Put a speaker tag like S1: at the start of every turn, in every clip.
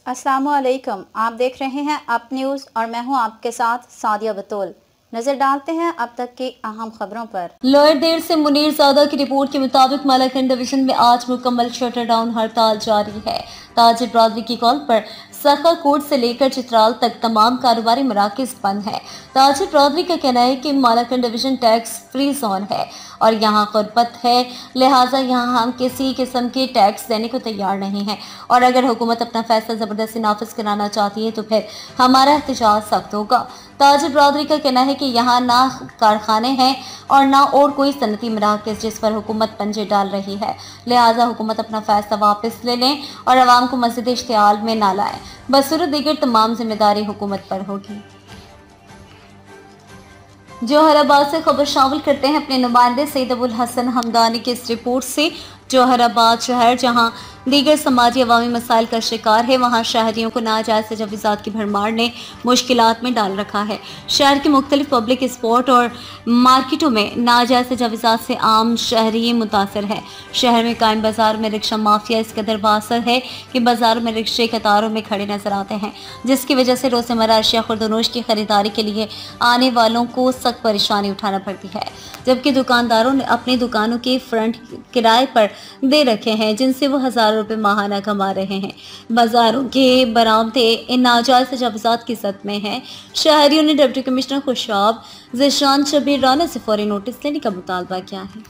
S1: अस्सलामुअलैकुम, आप देख रहे हैं अप न्यूज़ और मैं हूं आपके साथ सादिया बतूल। नजर डालते हैं अब तक की अहम खबरों पर।
S2: लोअर देर से मुनीर ज़ादा की रिपोर्ट के मुताबिक मालाकंड डिवीजन में आज मुकम्मल शटर डाउन हड़ताल जारी है। ताजिर बरादरी की कॉल पर सखा कोट से लेकर चित्राल तक तमाम कारोबारी मराकज बंद है। ताजिर बरादरी का कहना है कि Malakand division tax free zone है और यहाँ गुर्बत है, लिहाजा यहाँ हम किसी किस्म के टैक्स देने को तैयार नहीं है और अगर हुकूमत अपना फैसला ज़बरदस्ती नाफिज कराना चाहती है तो फिर हमारा एहतजाज सख्त होगा। ताजिर बरादरी का कहना है कि यहाँ ना कारखाने हैं और ना और कोई सनती मराकज़ जिस पर हुकूमत पंजे डाल रही है, लिहाजा हुकूमत अपना फैसला वापस ले लें और आवाम को मज़ीद इश्तियाल में ना लाएं। बसूरत दीगर तमाम जिम्मेदारी हुकूमत पर होगी। जोहराबाद से खबर शामिल करते हैं अपने नुमाइंदे सईद अबुल हसन हमदानी की इस रिपोर्ट से। जोहराबाद शहर जहां दीगर समाजी अवामी मसाइल का शिकार है, वहां शहरियों को नाजायज़ तजव्वुज़ात की भरमार ने मुश्किलात में डाल रखा है। शहर के मुख्तलिफ पब्लिक स्पॉट और मार्केटों में नाजायज़ तजव्वुज़ात से आम शहरी मुतासर है। शहर में कायम बाजार में रिक्शा माफिया इस कदर बासर है कि बाजार में रिक्शे कतारों में खड़े नजर आते हैं, जिसकी वजह से रोज़मर्रा अशिया खुर्दनोश की खरीदारी के लिए आने वालों को सख्त परेशानी उठाना पड़ती है, जबकि दुकानदारों ने अपनी दुकानों के फ्रंट किराए पर दे रखे हैं, जिनसे वो हज़ारों रुपए माहाना कमा रहे हैं। बाजारों के बरामदे इन नाजायज़ तजव्वुज़ात की सद में हैं। शहरियों ने डिप्टी कमिश्नर खुशाब ज़िशान शबीर राना से फौरी नोटिस लेने का मुतालबा किया है।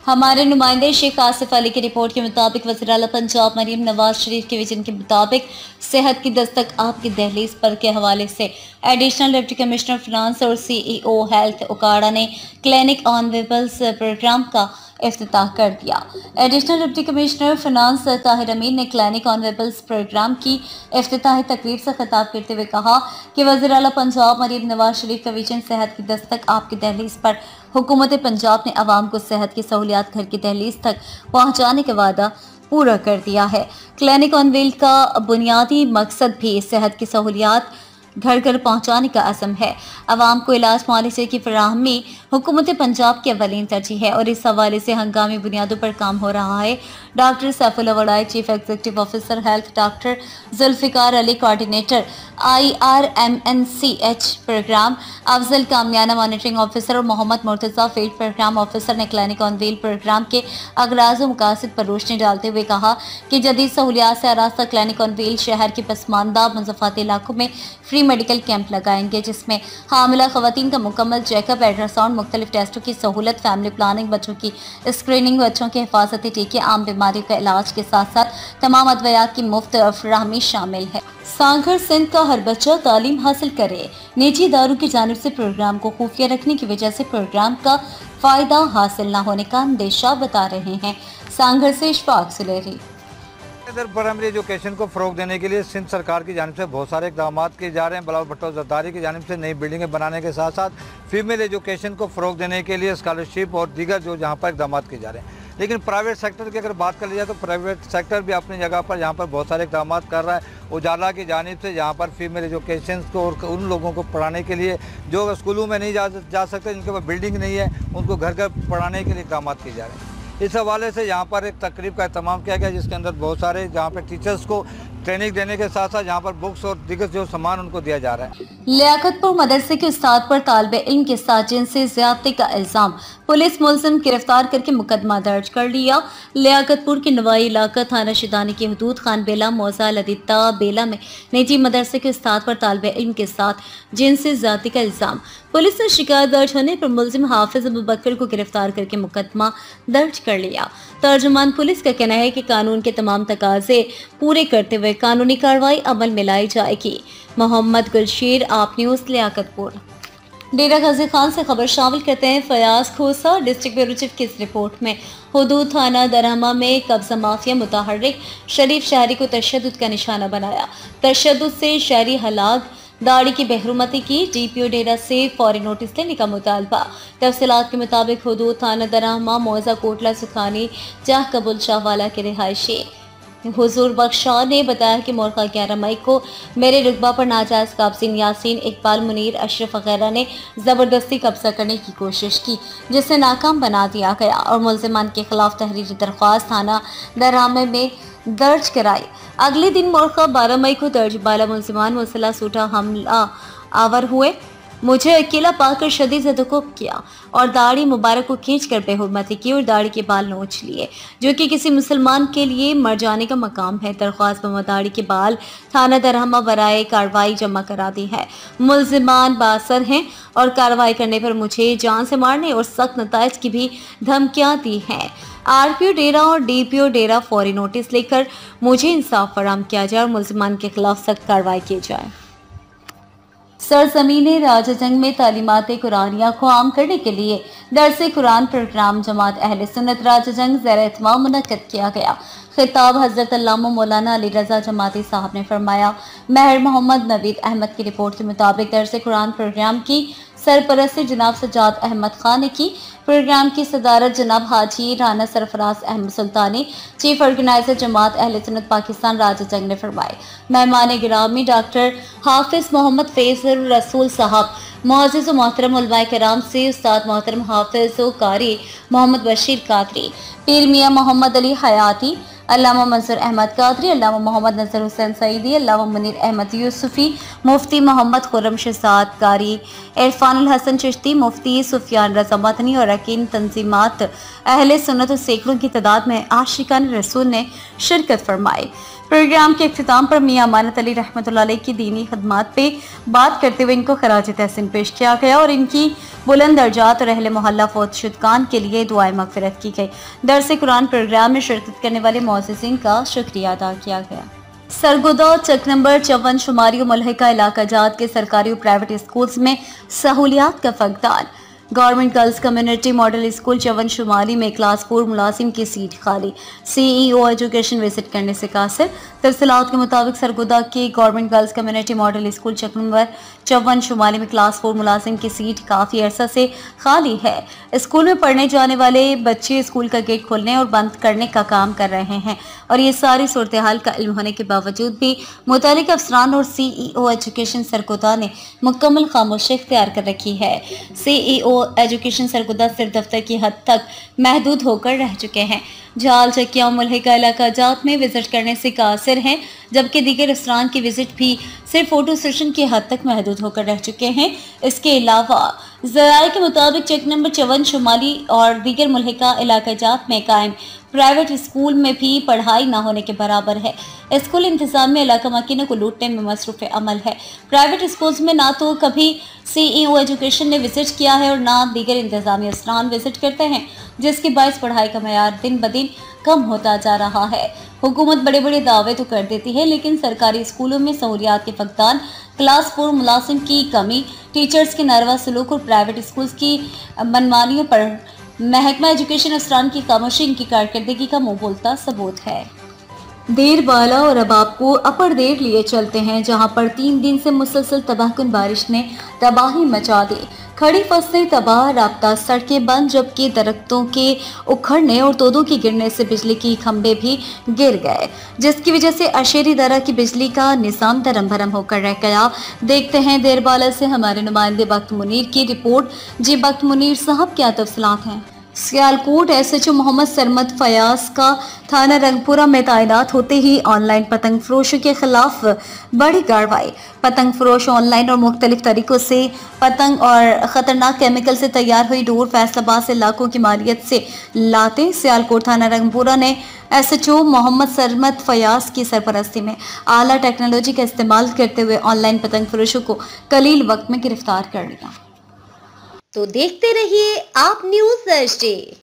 S2: हमारे नुमाइंदे शेख आसिफ अली की रिपोर्ट के मुताबिक वज़ीर आला पंजाब मरीम नवाज शरीफ के विजन के मुताबिक सेहत की दस्तक आपकी दहलीज पर के हवाले से एडिशनल डिप्टी कमिश्नर फिनांस और CEO हेल्थ उकाड़ा ने क्लिनिक ऑन व्हील्स प्रोग्राम का इफ्तिताह कर दिया। Additional deputy commissioner finance Tahir Amin ने क्लिनिक ऑन व्हील्स प्रोग्राम की इफ्तिताही तकरीब से खिताब करते हुए कहा कि वज़ीर आला पंजाब मरीम नवाज शरीफ का विजन सेहत की दस्तक आपकी दहलीज पर हुकूमत पंजाब ने आवाम को सेहत की सहूलियात घर की दहलीज तक पहुँचाने का वादा पूरा कर दिया है। क्लिनिक ऑन व्हील का बुनियादी मकसद भी सेहत की सहूलियात घर घर पहुँचाने का अज़म है। आवाम को इलाज मुआवजे की फराहमी हुकूमत पंजाब की अवलीन तरजीह है और इस हवाले से हंगामी बुनियादों पर काम हो रहा है। डॉक्टर सैफुल्लाह वड़ाई chief executive officer health, doctor Zulfiqar Ali coordinator IRMNCH programme, Afzal Kamyana monitoring officer और Mohammad Murtaza field programme officer ने क्लिनिक ऑन व्हील प्रोग्राम के अगराज़ व मकासद पर रोशनी डालते हुए कहा कि जदीद सहूलियात से आरास्ता क्लिनिक ऑन व्हील शहर के पसमानदा मुज़फ़्फ़ाती इलाकों में फ्री मेडिकल कैंप लगाएंगे, जिसमें हामिला ख़वातीन का मुकम्मल चेकअप, अल्ट्रासाउंड, मुख्तलिफ टेस्टों की सहूलत, फैमिली प्लानिंग, बच्चों की स्क्रीनिंग, बच्चों के हिफाजती टीके, आम बीमारियों का इलाज के साथ साथ तमाम अद्वियात की मुफ्त फराहमी शामिल है। सांघर सिंध का हर बच्चा तालीम हासिल करे। निजी इदारों की जानिब से प्रोग्राम को खुफिया रखने की वजह से प्रोग्राम का फ़ायदा हासिल न होने का अंदेशा बता रहे हैं। सांघर से इशफाक सुलेरी।
S3: इधर प्राइमरी एजुकेशन को फ़रोग देने के लिए सिंध सरकार की जानिब से बहुत सारे इक़दाम किए जा रहे हैं। बिलावल भुट्टो ज़रदारी की जानिब से नई बिल्डिंगें बनाने के साथ साथ फीमेल एजुकेशन को फ़रोग देने के लिए स्कॉलरशिप और दीगर जो जहाँ पर इक़दाम किए जा रहे हैं। लेकिन प्राइवेट सेक्टर की अगर बात कर ली जाए तो प्राइवेट सेक्टर भी अपनी जगह पर यहाँ पर बहुत सारे इक़दाम कर रहा है। उजाला की जानिब से यहाँ पर फीमेल एजुकेशन को और उन लोगों को पढ़ाने के लिए जो स्कूलों में नहीं जा सकते, जिनके पास बिल्डिंग नहीं है, उनको घर घर पढ़ाने के लिए इक़दाम किए जा रहे हैं। इस हवाले से यहाँ पर एक तकरीब का एहतमाम किया गया, जिसके अंदर बहुत सारे जहाँ पर टीचर्स को ट्रेनिंग देने के साथ साथ यहाँ पर बुक्स और दीगर जो सामान उनको दिया जा रहा है।
S2: लियाकतपुर मदरसे के उस्ताद पर तालिबे इल्म के साथ जिनसी ज़्यादती का इल्ज़ाम, पुलिस मुलज़िम गिरफ्तार करके मुकदमा दर्ज कर लिया। लियाकतपुर के नवाई इलाका थाना शिदानी की हदूद खान बेला मौजा लदिता बेला में निजी मदरसे के उस्ताद पर तालिबे इल्म के साथ जिनसी ज़्यादती का इल्ज़ाम, पुलिस ने शिकायत दर्ज होने पर मुलज़िम हाफिज अबू बकर को गिरफ्तार करके मुकदमा दर्ज कर लिया। तर्जुमान पुलिस का कहना है कि कानून के तमाम तकाजे पूरे करते हुए कानूनी कार्रवाई अमल में लाई जाएगी। मोहम्मद गुलशीर, आप न्यूज़, लियाकतपुर। डेरा गाजी खान से खबर शामिल करते हैं फयाज खोसा डिस्ट्रिक्ट ब्यूरो चीफ की इस रिपोर्ट में। हुदूद थाना दरहमा में कब्जा माफिया मुतहर्रिक शरीफ शहरी को तशद्दुद का निशाना बनाया। तशद्दुद से शहरी हलाक दाढ़ी की बेहरुमती की। DPO डेरा से फौरी नोटिस लेने का मुतालबा। तफसीलात के मुताबिक हुदूद थाना दरहमा मौजा कोटला सुखानी जाह कबुल शाहवाला के रिहायशी हुजूर बख्शा ने बताया कि मोरखा 11 मई को मेरे रुकबा पर नाजायज काबजीन यासीन, इकबाल, मुनीर, अशरफ वगैरह ने ज़बरदस्ती कब्जा करने की कोशिश की, जिसे नाकाम बना दिया गया और मुल्ज़िमान के खिलाफ तहरीरी दरख्वास्त थाना दरहामे में दर्ज कराई। अगले दिन मोरखा 12 मई को दर्ज बाला मुल्ज़िमान मुसल्लह सूठा हमला आवर हुए, मुझे अकेला पाकर शदीद ज़दकोब किया और दाढ़ी मुबारक को खींचकर बेहुरमती की और दाढ़ी के बाल नोच लिए, जो कि किसी मुसलमान के लिए मर जाने का मकाम है। दरख्वास्त पर दाढ़ी के बाल थाना दरहमा बराए कार्रवाई जमा करा दी है। मुल्ज़िमान बासर हैं और कार्रवाई करने पर मुझे जान से मारने और सख्त नताइज की भी धमकियां दी हैं। आरपीओ डेरा और डीपीओ डेरा फौरी नोटिस लेकर मुझे इंसाफ फराहम किया जाए और मुल्ज़िमान के खिलाफ सख्त कार्रवाई की जाए। सरजमीन राजा जंग में तालीमात कुरानिया को आम करने के लिए दरसे कुरान प्रोग्राम जमात अहले सुन्नत राजा जंग ज़ेर एहतमाम मुनक्कद किया गया। खिताब हज़रत अल्लामा मौलाना अली रज़ा जमाती साहब ने फरमाया। महर मोहम्मद नवीद अहमद की रिपोर्ट के मुताबिक दरसे कुरान प्रोग्राम की सरपरस्ती जनाब सजाद अहमद खान ने की। प्रोग्राम की सदारत जनाब हाजी राना सरफराज अहमद सुल्तानी, चीफ ऑर्गेनाइजर जमात अहले सुन्नत पाकिस्तान राजा जंग ने फरमाए। मेहमान गिरामी डॉक्टर हाफिज मोहम्मद फैज़ल रसूल साहब, मुअज़्ज़िज़ व मोहतरम उलमाए किराम से उस्ताद मोहतरम हाफिज व कारी मोहम्मद बशीर कादरी, पीर मियाँ मोहम्मद अली हयाती, अल्लामा मंसूर अहमद कादरी, अल्लामा मोहम्मद नज़र हुसैन सईदी, अल्लामा मुनीर अहमद यूसुफी, मुफ्ती मोहम्मद खुर्रम शहजाद कारी, इरफानुल हसन चिश्ती, मुफ्ती सुफियान रज़ा मदनी और अकीन तंजीमात अहले सुन्नत सैकड़ों की तादाद में आशिकान रसूल ने शिरकत फरमाई। प्रोग्राम के इख्तिताम पर मियां अमानत अली रहमतुल्लाह अलैह की दीनी खदमात पे बात करते हुए इनको खराज तहसीन पेश किया गया और इनकी बुलंद दर्जात और अहले मोहल्ला फौत शुदगान के लिए दुआए मगफिरत की गई। दरसे कुरान प्रोग्राम में शिरकत करने वाले मुअज़्ज़िज़ीन का शुक्रिया अदा किया गया। सरगोदा चक नंबर 54 शुमारी मुल्हिका इलाका जात के सरकारी और प्राइवेट स्कूल्स में सहूलियात का फकदान। Government girls community model school चवन शुमाली में क्लास 4 मुलाजिम की सीट खाली, सीईओ एजुकेशन विजिट करने से कासिर। तफसीलात के मुताबिक सरगोदा के government girls community model school चक नंबर 54 शुमाली में क्लास 4 मुलाजिम की सीट काफ़ी अरसा से खाली है। स्कूल में पढ़ने जाने वाले बच्चे स्कूल का गेट खोलने और बंद करने का काम कर रहे हैं और ये सारी सूरत हाल का इल्म होने के बावजूद भी मुतालिक अफसरान और सीईओ एजुकेशन सरगोदा ने मुकम्मल खामोशी इख्तियार कर रखी है। सीईओ एजुकेशन सरगोदा सिर्फ दफ्तर की हद तक महदूद होकर रह चुके हैं। जाल चकिया मुल्हिका इलाका जात में विजिट करने से कासिर हैं, जबकि दीगर अफसरान की विजिट भी सिर्फ फोटो सेशन की हद तक महदूद होकर रह चुके हैं। इसके अलावा ज़राए के मुताबिक चेक नंबर 54 शुमाली और दीगर मुल्हिका इलाका जात में कायम प्राइवेट स्कूल में भी पढ़ाई न होने के बराबर है। स्कूल इंतजामिया इलाका मकीनों को लूटने में मसरूफ़ अमल है। प्राइवेट स्कूल्स में ना तो कभी सीईओ एजुकेशन ने विजिट किया है और ना दीगर इंतजामी अफसरान विजिट करते हैं, जिसके बायस पढ़ाई का मयार दिन ब दिन कम होता जा रहा है। हुकूमत बड़े बड़े दावे तो कर देती है, लेकिन सरकारी स्कूलों में सहूलियात के फकदान, क्लास 4 मुलाजिम की कमी, टीचर्स के नारवा सलूक और प्राइवेट स्कूल्स की मनमानियों पर महकमा एजुकेशन अफसरान की खामोशी इनकी कारकर्दगी का मुंह बोलता सबूत है। देर बाला और अब आपको अपर देर लिए चलते हैं, जहां पर 3 दिन से मुसलसल तबाहकुन बारिश ने तबाही मचा दी। खड़ी फसलें तबाह, राब्ता सड़कें बंद, जबकि दरख्तों के उखड़ने और तोदों के गिरने से बिजली की खंभे भी गिर गए, जिसकी वजह से अशेरी दरा की बिजली का निज़ाम धरम भरम होकर रह गया। देखते हैं देर बाला से हमारे नुमाइंदे बख्त मुनीर की रिपोर्ट। जी बख्त मुनीर साहब, क्या तफसीलात हैं? सियालकोट एसएचओ मोहम्मद सरमद फयाज का थाना रंगपुरा में तैनात होते ही ऑनलाइन पतंग फरोशों के खिलाफ बड़ी कार्रवाई। पतंग फरोश ऑनलाइन और मुख्तलिफ तरीकों से पतंग और ख़तरनाक केमिकल से तैयार हुई डोर फैसलाबाद से लाखों की मालियत से लाते। सियालकोट थाना रंगपुरा ने एसएचओ मोहम्मद सरमद फयाज की सरपरस्ती में आला टेक्नोलॉजी का इस्तेमाल करते हुए ऑनलाइन पतंग फरोशों को कलील वक्त में गिरफ्तार कर लिया।
S4: तो देखते रहिए आप न्यूज़ थर्सडे।